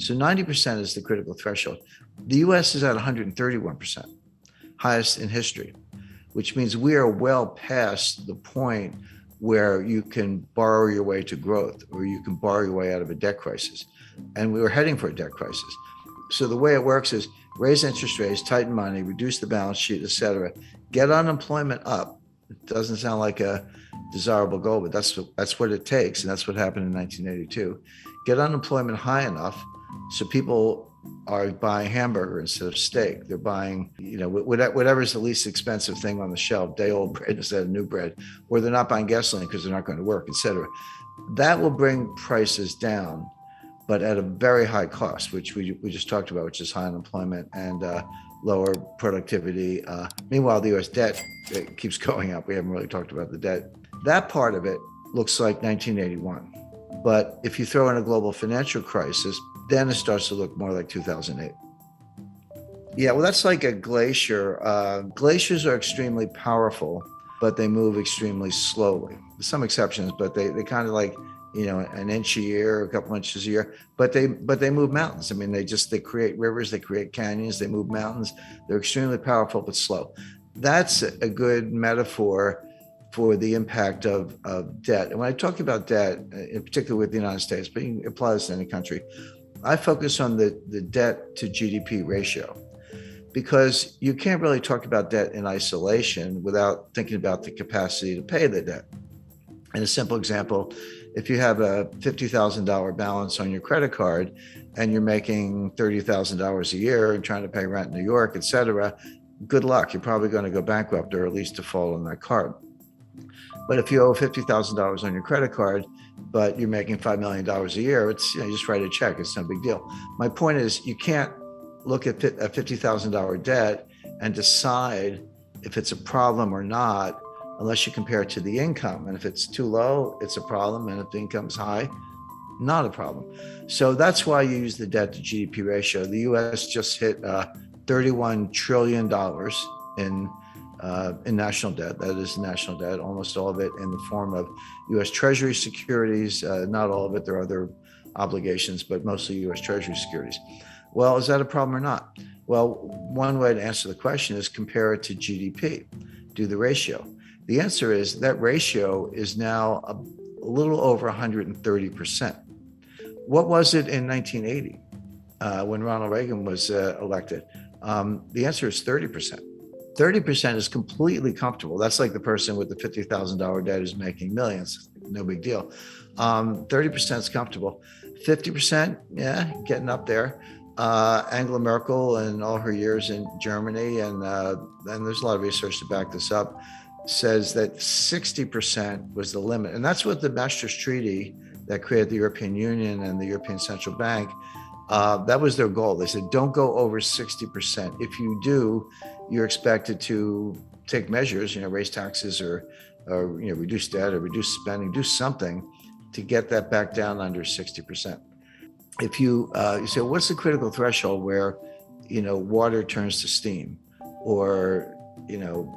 So 90% is the critical threshold. The US is at 131%, highest in history, which means we are well past the point where you can borrow your way to growth or you can borrow your way out of a debt crisis. And we were heading for a debt crisis. So the way it works is raise interest rates, tighten money, reduce the balance sheet, et cetera, get unemployment up. It doesn't sound like a desirable goal, but that's what it takes. And that's what happened in 1982. Get unemployment high enough so people are buying hamburger instead of steak. They're buying, whatever's the least expensive thing on the shelf, day old bread instead of new bread, or they're not buying gasoline because they're not going to work, et cetera. That will bring prices down, but at a very high cost, which we just talked about, which is high unemployment and lower productivity. Meanwhile, the US debt keeps going up. We haven't really talked about the debt. That part of it looks like 1981. But if you throw in a global financial crisis, then it starts to look more like 2008. Yeah, well, that's like a glacier. Glaciers are extremely powerful, but they move extremely slowly. There's some exceptions, but they kind of like, an inch a year, a couple inches a year, but they move mountains. I mean, they create rivers, they create canyons, they move mountains. They're extremely powerful, but slow. That's a good metaphor for the impact of debt. And when I talk about debt, in particular with the United States, but you can apply this to any country, I focus on the debt to GDP ratio, because you can't really talk about debt in isolation without thinking about the capacity to pay the debt. And a simple example, if you have a $50,000 balance on your credit card and you're making $30,000 a year and trying to pay rent in New York, et cetera, good luck. You're probably going to go bankrupt or at least default on that card. But if you owe $50,000 on your credit card, but you're making $5 million a year, it's, you just write a check. It's no big deal. My point is, you can't look at a $50,000 debt and decide if it's a problem or not unless you compare it to the income. And if it's too low, it's a problem. And if the income's high, not a problem. So that's why you use the debt to GDP ratio. The US just hit $31 trillion in national debt. That is national debt, almost all of it in the form of US Treasury securities, not all of it. There are other obligations, but mostly US Treasury securities. Well, is that a problem or not? Well, one way to answer the question is compare it to GDP, do the ratio. The answer is that ratio is now a little over 130%. What was it in 1980 when Ronald Reagan was elected? The answer is 30%. 30% is completely comfortable. That's like the person with the $50,000 debt who's making millions. No big deal. 30% is comfortable. 50%, yeah, getting up there. Angela Merkel and all her years in Germany, and there's a lot of research to back this up, says that 60% was the limit. And that's what the Maastricht Treaty that created the European Union and the European Central Bank, that was their goal. They said, don't go over 60%. If you do, you're expected to take measures, raise taxes or reduce debt or reduce spending, do something to get that back down under 60%. If you say, what's the critical threshold where, water turns to steam, or,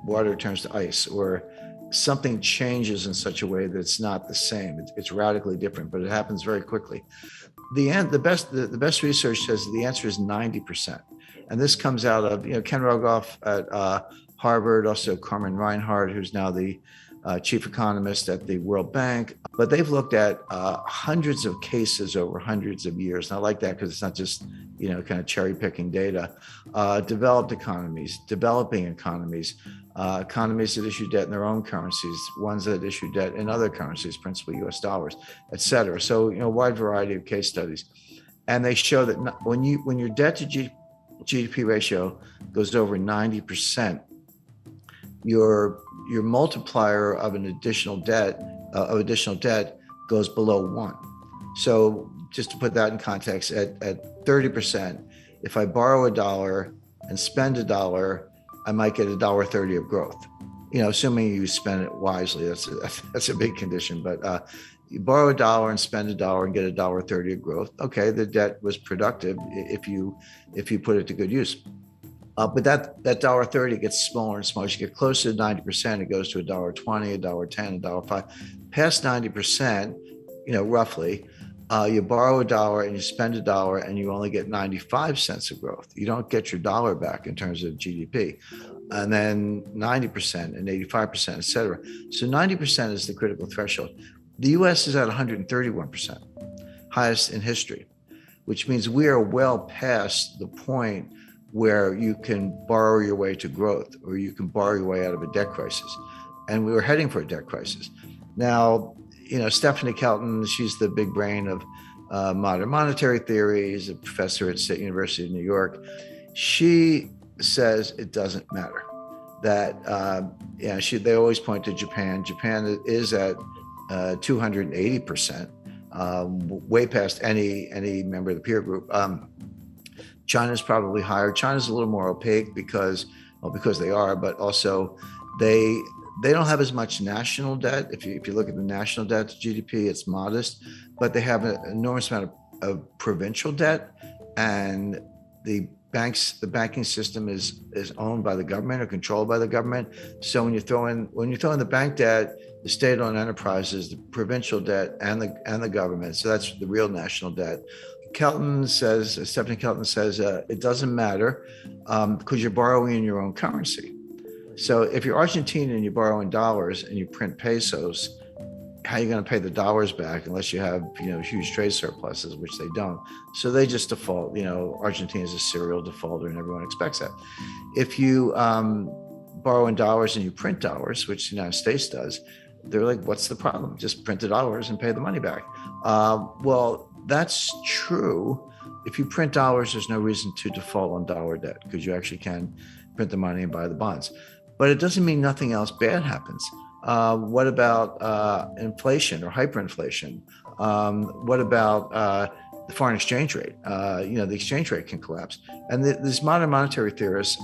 water turns to ice, or something changes in such a way that it's not the same. It's radically different, but it happens very quickly. The best research says the answer is 90%. And this comes out of, Ken Rogoff at Harvard, also Carmen Reinhart, who's now the chief economist at the World Bank. But they've looked at hundreds of cases over hundreds of years. And I like that because it's not just, kind of cherry picking data. Developed economies, developing economies, economies that issue debt in their own currencies, ones that issue debt in other currencies, principally US dollars, et cetera. So, a wide variety of case studies. And they show that when your debt to GDP ratio goes over 90%, your multiplier of additional debt goes below 1. So just to put that in context, at 30%, if I borrow $1 and spend $1, I might get $1.30 of growth. Assuming you spend it wisely, that's a big condition. But you borrow $1 and spend $1 and get $1.30 of growth. Okay, the debt was productive if you put it to good use. But that $1.30 gets smaller and smaller. As you get closer to 90%, it goes to $1.20, $1.10, $1.05. Past 90%, roughly, You borrow a dollar and you spend a dollar and you only get 95 cents of growth. You don't get your dollar back in terms of GDP. And then 90% and 85%, et cetera. So 90% is the critical threshold. The US is at 131%, highest in history, which means we are well past the point where you can borrow your way to growth or you can borrow your way out of a debt crisis. And we were heading for a debt crisis. Now, Stephanie Kelton, she's the big brain of modern monetary theory. She's a professor at State University of New York. She says it doesn't matter. That they always point to Japan. Japan is at 280%, way past any member of the peer group. China's probably higher. China's a little more opaque because they are, but also they don't have as much national debt. If you look at the national debt to GDP, it's modest, but they have an enormous amount of provincial debt, and the banking system is owned by the government or controlled by the government. So when you throw in the bank debt, the state-owned enterprises, the provincial debt, and the government, so that's the real national debt. Stephanie Kelton says it doesn't matter because you're borrowing in your own currency. So if you're Argentine and you borrow in dollars and you print pesos, how are you going to pay the dollars back unless you have huge trade surpluses, which they don't? So they just default. Argentina is a serial defaulter, and everyone expects that. If you borrow in dollars and you print dollars, which the United States does, they're like, "What's the problem? Just print the dollars and pay the money back." Well, that's true. If you print dollars, there's no reason to default on dollar debt because you actually can print the money and buy the bonds. But it doesn't mean nothing else bad happens. What about inflation or hyperinflation? What about the foreign exchange rate? The exchange rate can collapse. And these modern monetary theorists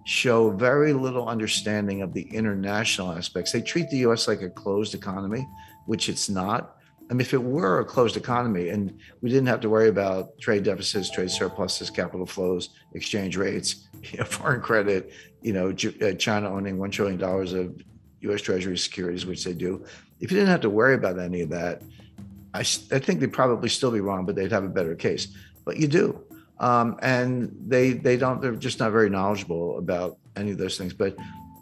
show very little understanding of the international aspects. They treat the US like a closed economy, which it's not. I mean, if it were a closed economy and we didn't have to worry about trade deficits, trade surpluses, capital flows, exchange rates, foreign credit, China owning $1 trillion of U.S. Treasury securities, which they do. If you didn't have to worry about any of that, I think they'd probably still be wrong, but they'd have a better case. But you do. And they don't, they're just not very knowledgeable about any of those things. But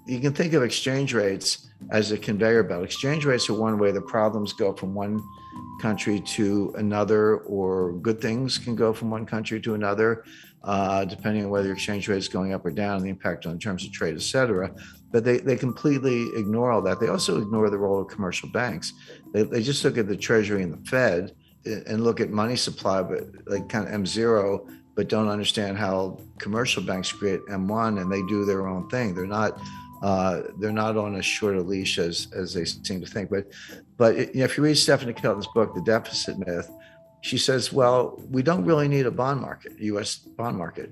you can think of exchange rates as a conveyor belt. Exchange rates are one way the problems go from one country to another, or good things can go from one country to another, depending on whether your exchange rate is going up or down, the impact on terms of trade, et cetera. But they completely ignore all that. They also ignore the role of commercial banks. They just look at the Treasury and the Fed and look at money supply, but like kind of M0, but don't understand how commercial banks create M1 and they do their own thing. They're not on as short a leash as they seem to think. But if you read Stephanie Kelton's book, The Deficit Myth, she says, well, we don't really need a bond market, U.S. bond market.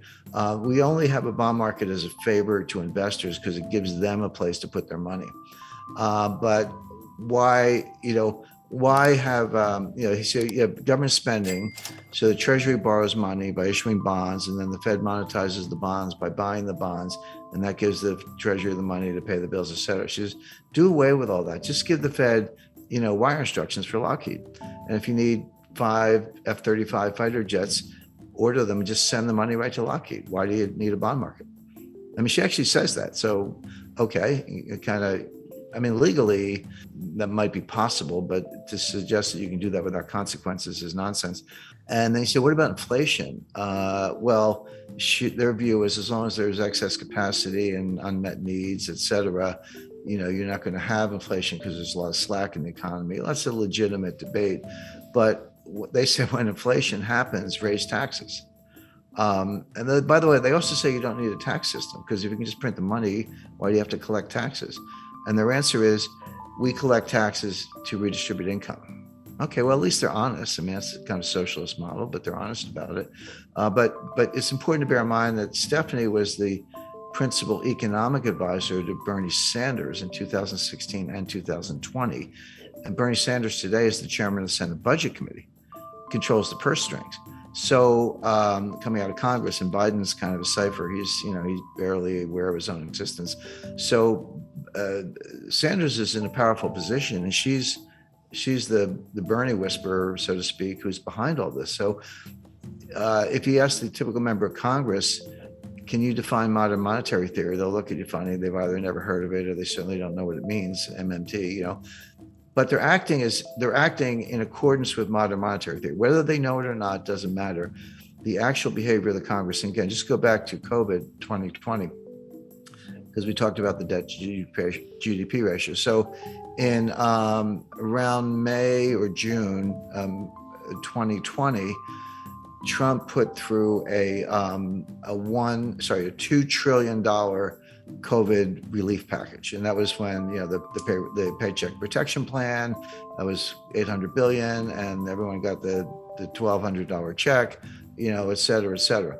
We only have a bond market as a favor to investors because it gives them a place to put their money. But why have, he said, you have government spending. So the Treasury borrows money by issuing bonds, and then the Fed monetizes the bonds by buying the bonds. And that gives the Treasury the money to pay the bills, et cetera. She says, do away with all that. Just give the Fed, wire instructions for Lockheed. And if you need 5 F-35 fighter jets, order them and just send the money right to Lockheed. Why do you need a bond market? I mean, she actually says that. So, okay, legally, that might be possible, but to suggest that you can do that without consequences is nonsense. And then you say, what about inflation? Their view is as long as there's excess capacity and unmet needs, et cetera, you're not going to have inflation because there's a lot of slack in the economy. That's a legitimate debate. But they say when inflation happens, raise taxes. And then, by the way, they also say you don't need a tax system because if you can just print the money, why do you have to collect taxes? And their answer is, we collect taxes to redistribute income. Okay, well, at least they're honest. I mean, that's kind of socialist model, but they're honest about it. But it's important to bear in mind that Stephanie was the principal economic advisor to Bernie Sanders in 2016 and 2020. And Bernie Sanders today is the chairman of the Senate Budget Committee, controls the purse strings. So coming out of Congress, and Biden's kind of a cipher. He's barely aware of his own existence. So Sanders is in a powerful position, and she's she's the Bernie whisperer, so to speak, who's behind all this. So if you ask the typical member of Congress, can you define modern monetary theory? They'll look at you funny. They've either never heard of it or they certainly don't know what it means, MMT, But they're acting in accordance with modern monetary theory. Whether they know it or not doesn't matter. The actual behavior of the Congress, and again, just go back to COVID 2020, because we talked about the debt to GDP ratio. So in around May or June 2020, Trump put through a $2 trillion COVID relief package, and that was when the Paycheck Protection Plan, that was $800 billion, and everyone got the $1,200 check, et cetera, et cetera.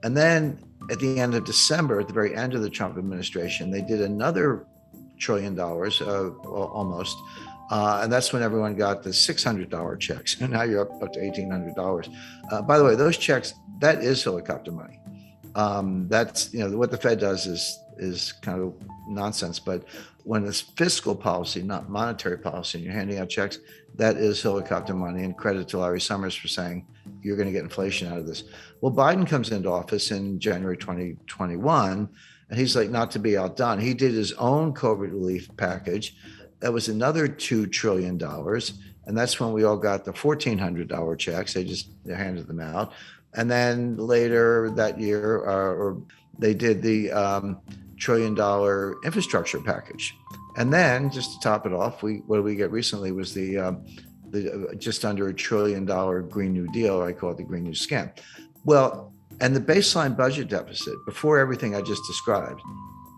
And then at the end of December, at the very end of the Trump administration, they did another $1 trillion, almost. And that's when everyone got the $600 checks. And now you're up to $1,800. By the way, those checks, that is helicopter money. That's, what the Fed does is kind of nonsense. But when it's fiscal policy, not monetary policy, and you're handing out checks, that is helicopter money. And credit to Larry Summers for saying, you're going to get inflation out of this. Well, Biden comes into office in January 2021, and he's like, not to be outdone, he did his own COVID relief package. That was another $2 trillion. And that's when we all got the $1,400 checks. They handed them out. And then later that year, or they did the $1 trillion infrastructure package. And then just to top it off, what did we get recently was the just under $1 trillion Green New Deal, or I call it the Green New Scam. Well, and the baseline budget deficit, before everything I just described,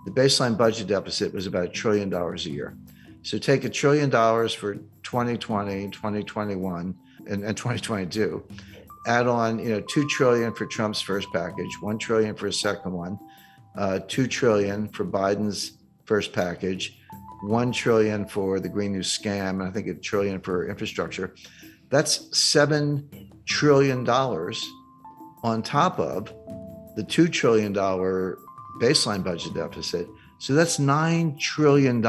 the baseline budget deficit was about $1 trillion a year. So take $1 trillion for 2020, 2021, and 2022. Add on, $2 trillion for Trump's first package, $1 trillion for his second one, $2 trillion for Biden's first package, $1 trillion for the Green New Scam, and I think $1 trillion for infrastructure. That's $7 trillion on top of the $2 trillion baseline budget deficit. So that's $9 trillion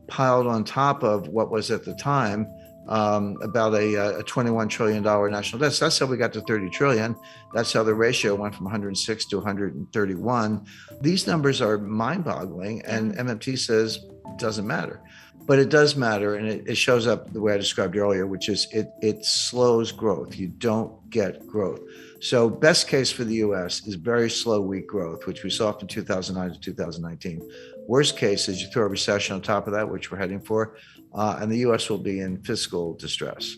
piled on top of what was at the time about a $21 trillion national debt. So that's how we got to 30 trillion. That's how the ratio went from 106 to 131. These numbers are mind-boggling, and MMT says it doesn't matter. But it does matter, and it shows up the way I described earlier, which is it slows growth. You don't get growth. So best case for the U.S. is very slow, weak growth, which we saw from 2009 to 2019. Worst case is you throw a recession on top of that, which we're heading for, and the U.S. will be in fiscal distress.